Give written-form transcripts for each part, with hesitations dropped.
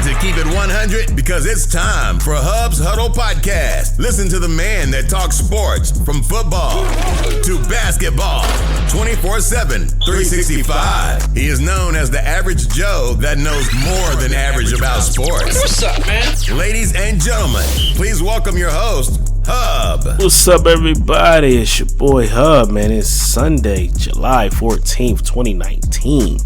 to keep it 100 because it's time for Hub's Huddle Podcast. Listen to the man that talks sports from football to basketball 24/7, 365. He is known as the average Joe that knows more than average about sports. What's up, man? Ladies and gentlemen, please welcome your host, Hub. What's up, everybody? It's your boy Hub, man. It's Sunday, July 14th, 2019.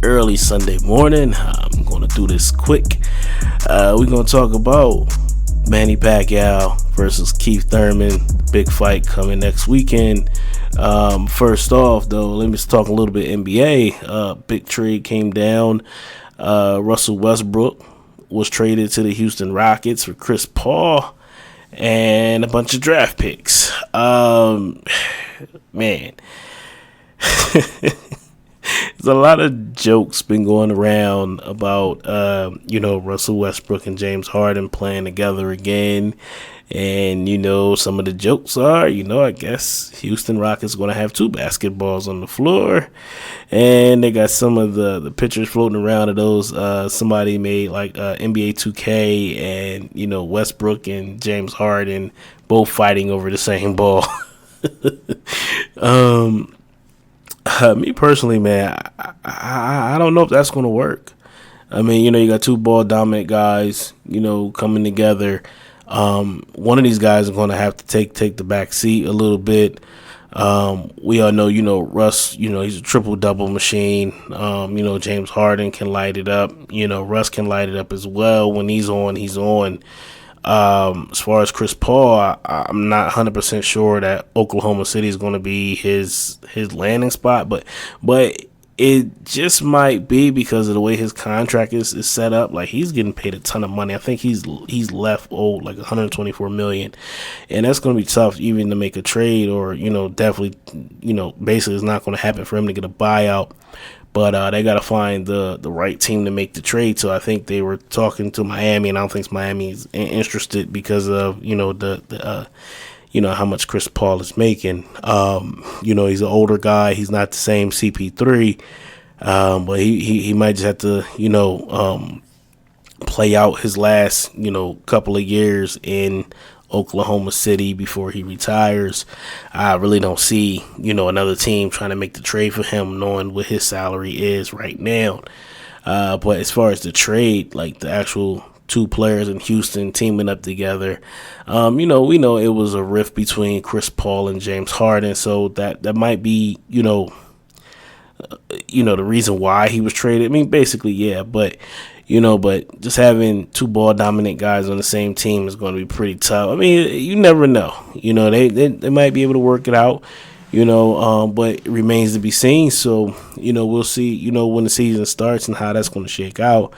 Early Sunday morning. I'm going to do this quick. We're going to talk about Manny Pacquiao versus Keith Thurman. Big fight coming next weekend. First off, though, let me talk a little bit NBA. Big trade came down. Russell Westbrook was traded to the Houston Rockets for Chris Paul and a bunch of draft picks. Man, there's a lot of jokes been going around about, Russell Westbrook and James Harden playing together again. And, some of the jokes are, I guess Houston Rockets going to have two basketballs on the floor. And they got some of the pictures floating around of those. Somebody made like NBA 2K and, Westbrook and James Harden both fighting over the same ball. Me personally, man, I don't know if that's going to work. I mean, you got two ball dominant guys, coming together. One of these guys is going to have to take the back seat a little bit. We all know, Russ, he's a triple-double machine. James Harden can light it up. Russ can light it up as well. When he's on, he's on. As far as Chris Paul, I'm not 100% sure that Oklahoma City is going to be his landing spot, but it just might be because of the way his contract is set up. Like, he's getting paid a ton of money. I think he's left owed like $124 million, and that's going to be tough even to make a trade or definitely basically it's not going to happen for him to get a buyout. But they got to find the right team to make the trade. So I think they were talking to Miami, and I don't think Miami's interested because of how much Chris Paul is making. He's an older guy. He's not the same CP3, but he might just have to play out his last couple of years in Oklahoma City before he retires. I really don't see, another team trying to make the trade for him, knowing what his salary is right now. But as far as the trade, like the actual two players in Houston teaming up together, we know it was a rift between Chris Paul and James Harden, so that might be, the reason why he was traded. I mean, basically, yeah, but just having two ball dominant guys on the same team is going to be pretty tough. I mean, you never know. They might be able to work it out, but it remains to be seen. So, we'll see, when the season starts and how that's going to shake out.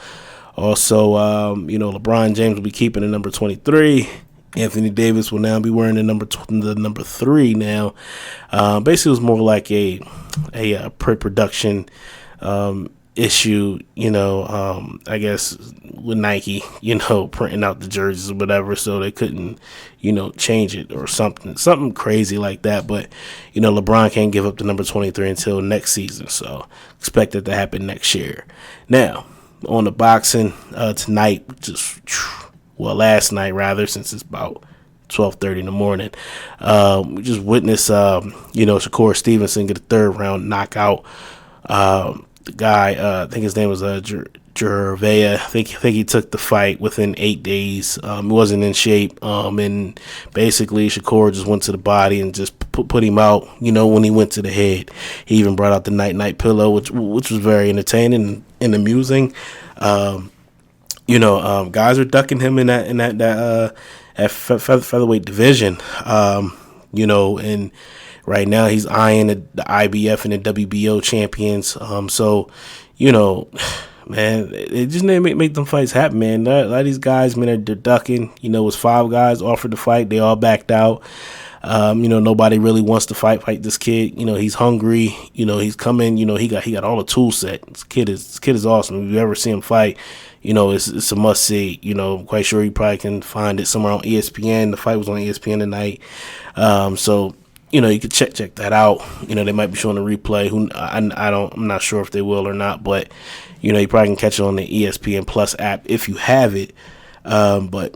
Also, LeBron James will be keeping the number 23. Anthony Davis will now be wearing the number 3 now. Basically, it was more like a pre-production issue, I guess with Nike, printing out the jerseys or whatever, so they couldn't, change it or something crazy like that. But, LeBron can't give up the number 23 until next season, so expect it to happen next year. Now, on the boxing tonight, last night rather, since it's about 12:30 in the morning, we just witnessed, Shakur Stevenson get a third round knockout. The guy, I think his name was Guevara. I think he took the fight within 8 days. He wasn't in shape, and basically Shakur just went to the body and just put him out. When he went to the head, he even brought out the night pillow, which was very entertaining and amusing. Guys are ducking him in that featherweight division. And right now he's eyeing the IBF and the WBO champions. Man, it just need to make them fights happen, man. A lot of these guys, man, they're ducking. It was 5 guys offered to fight. They all backed out. Nobody really wants to fight this kid. He's hungry. He's coming. He got all the tool set. This kid is awesome. If you ever see him fight, it's a must see. I'm quite sure you probably can find it somewhere on ESPN. The fight was on ESPN tonight. So you could check that out. They might be showing a replay. I'm not sure if they will or not, but you probably can catch it on the ESPN Plus app if you have it. But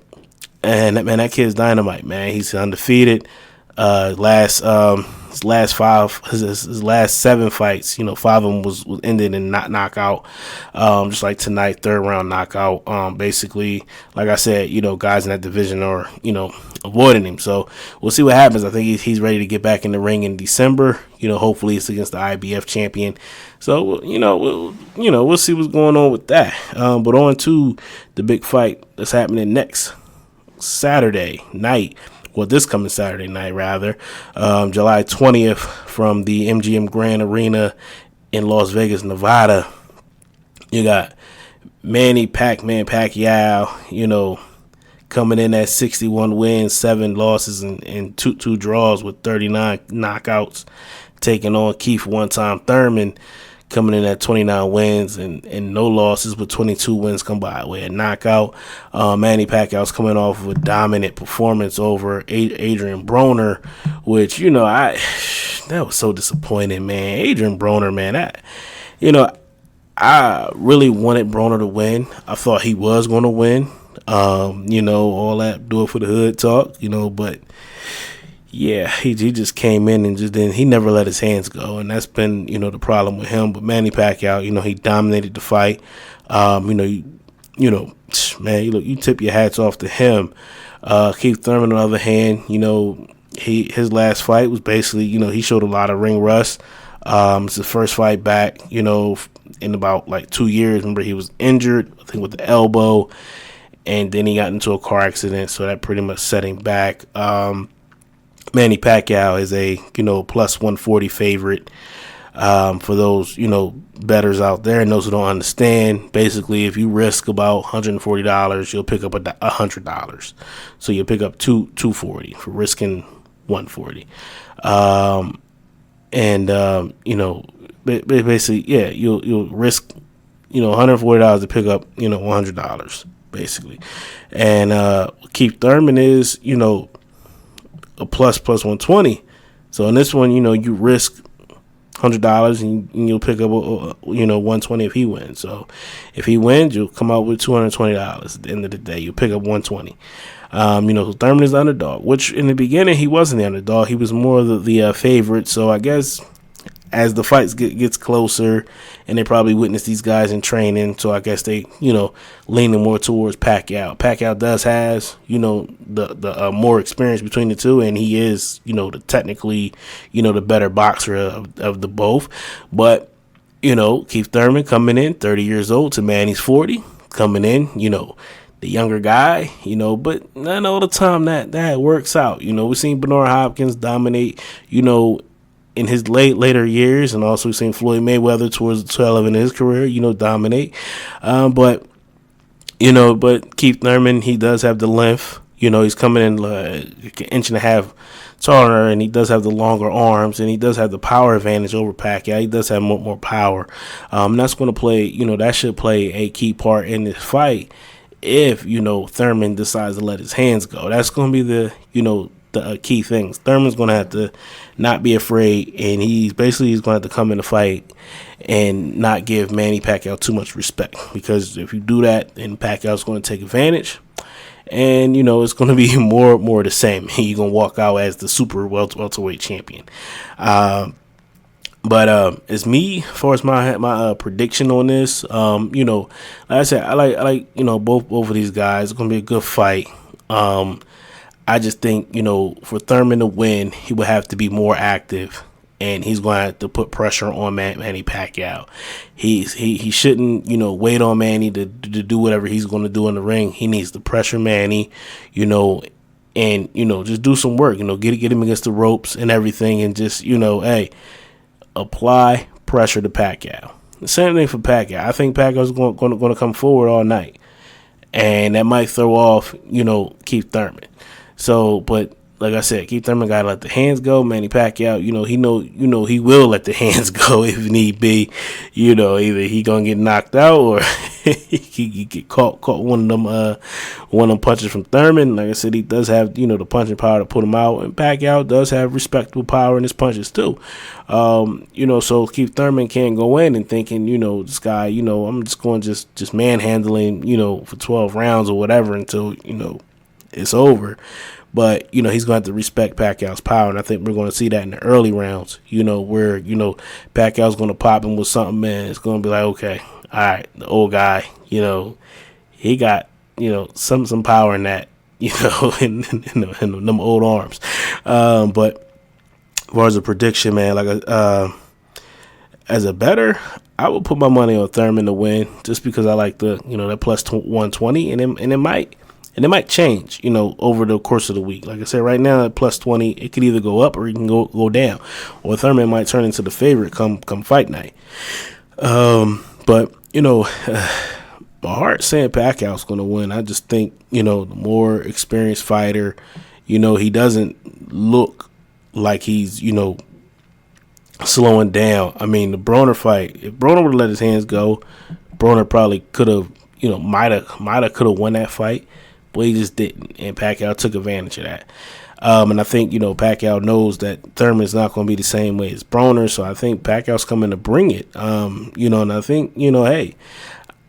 that kid's dynamite, man. He's undefeated. His last 7 fights, 5 of them was ended in knockout. Just like tonight, 3rd round knockout. Basically, like I said, guys in that division are, avoiding him. So we'll see what happens. I think he's ready to get back in the ring in December. Hopefully it's against the IBF champion. So, we'll see what's going on with that. But on to the big fight that's happening next Saturday night. Well, this coming Saturday night, rather, July 20th from the MGM Grand Arena in Las Vegas, Nevada. You got Manny Pacquiao, coming in at 61 wins, 7 losses, and two draws with 39 knockouts, taking on Keith one-time Thurman, coming in at 29 wins and no losses, with 22 wins come by way of knockout. Manny Pacquiao's coming off of a dominant performance over Adrian Broner, which, that was so disappointing, man. Adrian Broner, man, I really wanted Broner to win. I thought he was going to win. All that do it for the hood talk, but yeah, he just came in and he never let his hands go, and that's been, the problem with him. But Manny Pacquiao, he dominated the fight. Man, you tip your hats off to him. Keith Thurman, on the other hand, his last fight was basically, he showed a lot of ring rust. It's his first fight back, in about like 2 years. Remember, he was injured, I think, with the elbow, and then he got into a car accident, so that pretty much set him back. Manny Pacquiao is a, plus 140 favorite. For those, bettors out there and those who don't understand, basically, if you risk about $140, you'll pick up $100. So you'll pick up $240 for risking $140. Basically, yeah, you'll risk, $140 to pick up, $100, basically. And Keith Thurman is, a plus 120. So in this one, you risk $100 and you'll pick up, 120 if he wins. So if he wins, you'll come out with $220 at the end of the day. You'll pick up 120. Thurman is the underdog, which in the beginning he wasn't the underdog. He was more the favorite. So I guess as the fights gets closer, and they probably witness these guys in training, so I guess they, leaning more towards Pacquiao. Pacquiao has, the more experience between the two, and he is, technically, the better boxer of the both. But, Keith Thurman coming in, 30 years old, to Manny's 40, coming in, the younger guy, but not all the time that works out. We've seen Bernard Hopkins dominate, in his later years, and also we've seen Floyd Mayweather towards the tail end of his career, dominate. But Keith Thurman, he does have the length. He's coming in an inch and a half taller, and he does have the longer arms, and he does have the power advantage over Pacquiao. He does have more power. That's going to play, that should play a key part in this fight if, Thurman decides to let his hands go. That's going to be the key things. Thurman's going to have to not be afraid, and he's going to have to come in the fight and not give Manny Pacquiao too much respect, because if you do that, then Pacquiao's going to take advantage, and it's going to be more the same. You're going to walk out as the super welterweight champion. But it's me, as far as my prediction on this. Like I said, I like both of these guys. It's going to be a good fight. I just think, for Thurman to win, he would have to be more active, and he's going to have to put pressure on Manny Pacquiao. He shouldn't, wait on Manny to do whatever he's going to do in the ring. He needs to pressure Manny, and, just do some work, get him against the ropes and everything, and just, apply pressure to Pacquiao. The same thing for Pacquiao. I think Pacquiao's going to come forward all night, and that might throw off, Keith Thurman. So, but like I said, Keith Thurman got to let the hands go. Manny Pacquiao, he will let the hands go if need be. Either he gonna get knocked out or he get caught one of them punches from Thurman. Like I said, he does have the punching power to put him out, and Pacquiao does have respectable power in his punches too. So Keith Thurman can't go in and thinking this guy I'm just going just manhandling for 12 rounds or whatever until it's over. But, he's going to have to respect Pacquiao's power, and I think we're going to see that in the early rounds, where, Pacquiao's going to pop him with something, man. It's going to be like, okay, all right, the old guy, he got, some power in that, in them old arms. But as far as a prediction, man, like as a bettor, I would put my money on Thurman to win just because I like the, that plus 120, and it might change, over the course of the week. Like I said, right now at plus 20, it could either go up or it can go down. Or Thurman might turn into the favorite come fight night. But, my heart's saying Pacquiao's going to win. I just think, the more experienced fighter, he doesn't look like he's, slowing down. I mean, the Broner fight, if Broner would have let his hands go, Broner probably could have, might have could have won that fight. But he just didn't, and Pacquiao took advantage of that. And I think, Pacquiao knows that Thurman's not going to be the same way as Broner, so I think Pacquiao's coming to bring it. And I think, hey,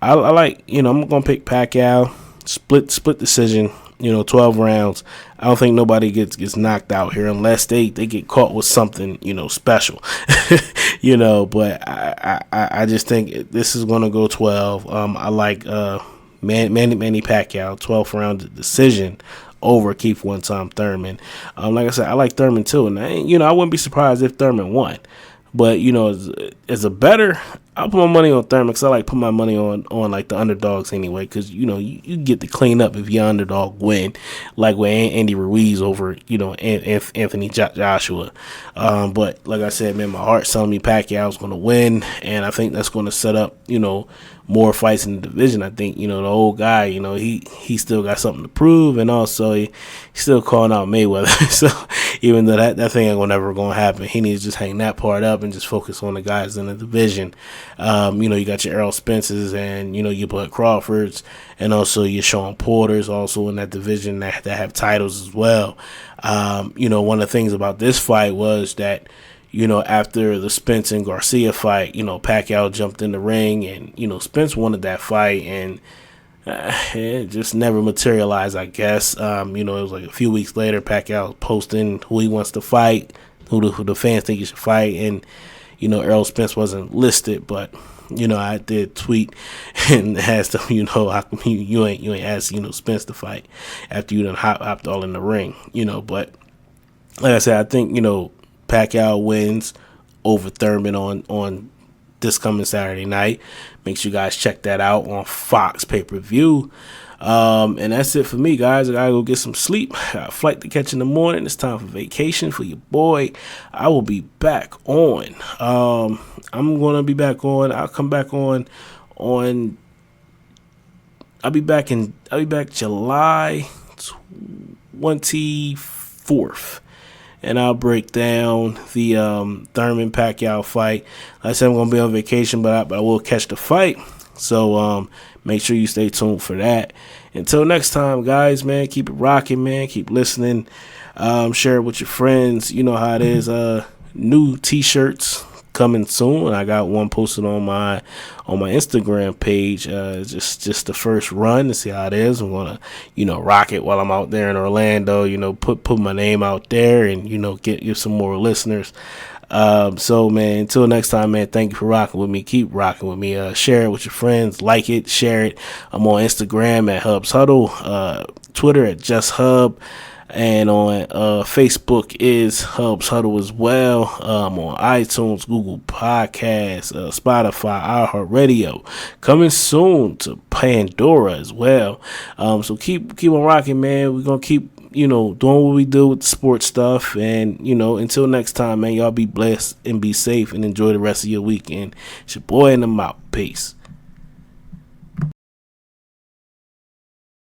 I like, I'm going to pick Pacquiao, split decision, 12 rounds. I don't think nobody gets knocked out here unless they get caught with something, special, but I just think this is going to go 12. I like, Manny Pacquiao, 12th round decision over Keith one-time Thurman. Like I said, I like Thurman too, and I wouldn't be surprised if Thurman won. But as a bettor, I'll put my money on Thurman because I like put my money on like the underdogs anyway. Because you get to clean up if your underdog win, like with Andy Ruiz over Anthony Joshua. But like I said, man, my heart's telling me Pacquiao's going to win, and I think that's going to set up more fights in the division. I think, the old guy, he still got something to prove, and also he's still calling out Mayweather. So even though that thing ain't never going to happen, he needs to just hang that part up and just focus on the guys in the division. You got your Errol Spencers and, your Bud Crawfords, and also your Sean Porters also in that division that have titles as well. One of the things about this fight was that, after the Spence and Garcia fight, Pacquiao jumped in the ring and, Spence wanted that fight and it just never materialized, I guess. It was like a few weeks later, Pacquiao posting who he wants to fight, who the fans think he should fight, and, Errol Spence wasn't listed, but, I did tweet and asked him, how come you ain't asked, Spence to fight after you done hopped all in the ring, but like I said, I think, Pacquiao wins over Thurman on this coming Saturday night. Make sure you guys check that out on Fox pay-per-view. And that's it for me, guys. I gotta go get some sleep. Got a flight to catch in the morning. It's time for vacation for your boy. I will be back on. I'm gonna be back on. I'll come back on. I'll be back July 24th. And I'll break down the Thurman Pacquiao fight. Like I said, I'm going to be on vacation, but I will catch the fight. So make sure you stay tuned for that. Until next time, guys, man, keep it rocking, man. Keep listening. Share it with your friends. You know how it is. New T-shirts coming soon. I got one posted on my Instagram page. Just the first run to see how it is. I'm gonna rock it while I'm out there in Orlando. Put my name out there and get some more listeners. So man, until next time, man, thank you for rocking with me. Keep rocking with me. Share it with your friends, like it, share it. I'm on Instagram at Hubs Huddle, Twitter at Just Hub. And on Facebook is Hubs Huddle as well. On iTunes, Google Podcasts, Spotify, iHeartRadio. Coming soon to Pandora as well. So keep on rocking, man. We're gonna keep doing what we do with the sports stuff. And until next time, man, y'all be blessed and be safe and enjoy the rest of your weekend. It's your boy, and I'm out. Peace.